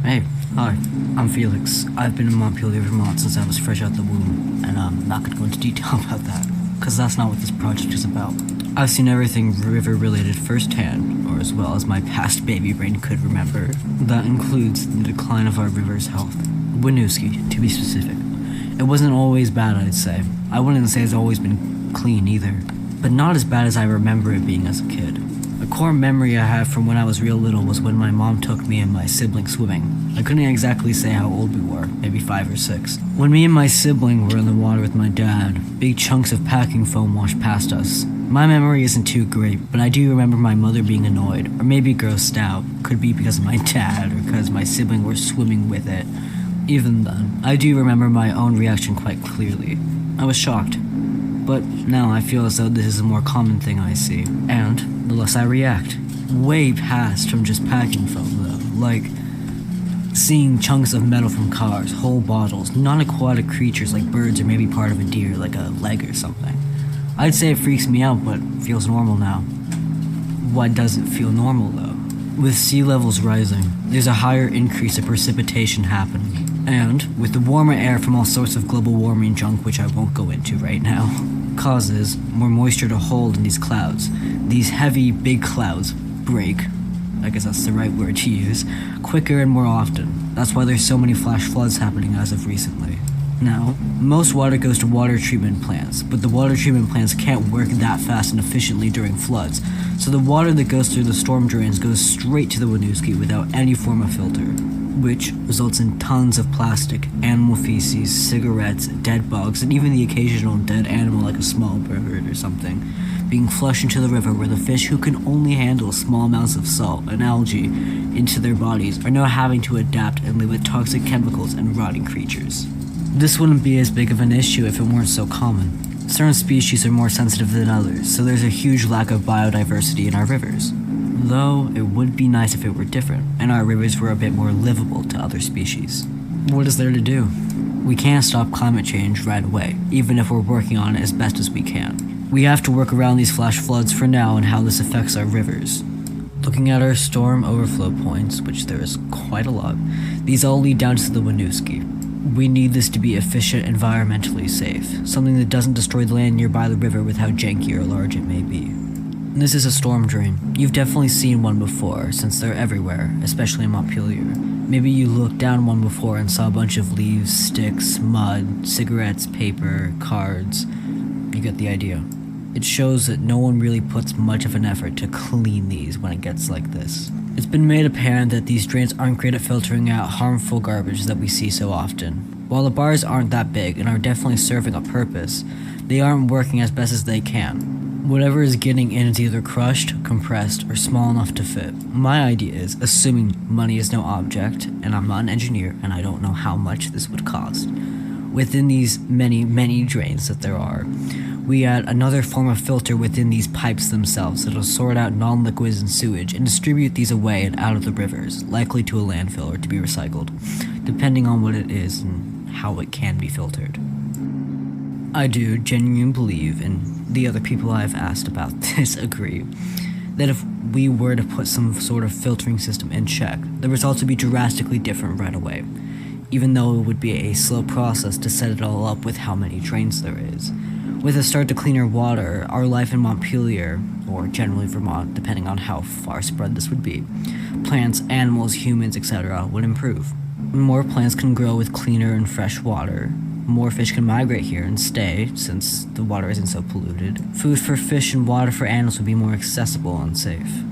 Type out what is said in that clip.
Hey, hi, I'm Felix. I've been in Montpelier, Vermont since I was fresh out the womb, and I'm not gonna go into detail about that, because that's not what this project is about. I've seen everything river-related firsthand, or as well as my past baby brain could remember. That includes the decline of our river's health. Winooski, to be specific. It wasn't always bad, I'd say. I wouldn't say it's always been clean either, but not as bad as I remember it being as a kid. A core memory I have from when I was real little was when my mom took me and my sibling swimming. I couldn't exactly say how old we were, maybe 5 or 6. When me and my sibling were in the water with my dad, big chunks of packing foam washed past us. My memory isn't too great, but I do remember my mother being annoyed, or maybe grossed out. Could be because of my dad, or because my sibling were swimming with it. Even then, I do remember my own reaction quite clearly. I was shocked. But now I feel as though this is a more common thing I see, and the less I react. Way past from just packing foam though, like seeing chunks of metal from cars, whole bottles, non-aquatic creatures like birds or maybe part of a deer, like a leg or something. I'd say it freaks me out, but feels normal now. Why does it feel normal though? With sea levels rising, there's a higher increase of precipitation happening. And, with the warmer air from all sorts of global warming junk which I won't go into right now, causes more moisture to hold in these clouds. These heavy, big clouds break, I guess that's the right word to use, quicker and more often. That's why there's so many flash floods happening as of recently. Now, most water goes to water treatment plants, but the water treatment plants can't work that fast and efficiently during floods, so the water that goes through the storm drains goes straight to the Winooski without any form of filter, which results in tons of plastic, animal feces, cigarettes, dead bugs, and even the occasional dead animal like a small bird or something, being flushed into the river where the fish who can only handle small amounts of salt and algae into their bodies are now having to adapt and live with toxic chemicals and rotting creatures. This wouldn't be as big of an issue if it weren't so common. Certain species are more sensitive than others, so there's a huge lack of biodiversity in our rivers. Though, it would be nice if it were different, and our rivers were a bit more livable to other species. What is there to do? We can't stop climate change right away, even if we're working on it as best as we can. We have to work around these flash floods for now and how this affects our rivers. Looking at our storm overflow points, which there is quite a lot, these all lead down to the Winooski. We need this to be efficient, environmentally safe, something that doesn't destroy the land nearby the river with how janky or large it may be. This is a storm drain. You've definitely seen one before, since they're everywhere, especially in Montpelier. Maybe you looked down one before and saw a bunch of leaves, sticks, mud, cigarettes, paper, cards. You get the idea. It shows that no one really puts much of an effort to clean these when it gets like this. It's been made apparent that these drains aren't great at filtering out harmful garbage that we see so often. While the bars aren't that big and are definitely serving a purpose, they aren't working as best as they can. Whatever is getting in is either crushed, compressed, or small enough to fit. My idea is, assuming money is no object, and I'm not an engineer and I don't know how much this would cost, within these many drains that there are, we add another form of filter within these pipes themselves that'll sort out non-liquids and sewage and distribute these away and out of the rivers, likely to a landfill or to be recycled, depending on what it is and how it can be filtered. I do genuinely believe, and the other people I've asked about this agree, that if we were to put some sort of filtering system in check, the results would be drastically different right away, even though it would be a slow process to set it all up with how many drains there is. With a start to cleaner water, our life in Montpelier, or generally Vermont, depending on how far spread this would be, plants, animals, humans, etc., would improve. More plants can grow with cleaner and fresh water. More fish can migrate here and stay, since the water isn't so polluted. Food for fish and water for animals would be more accessible and safe.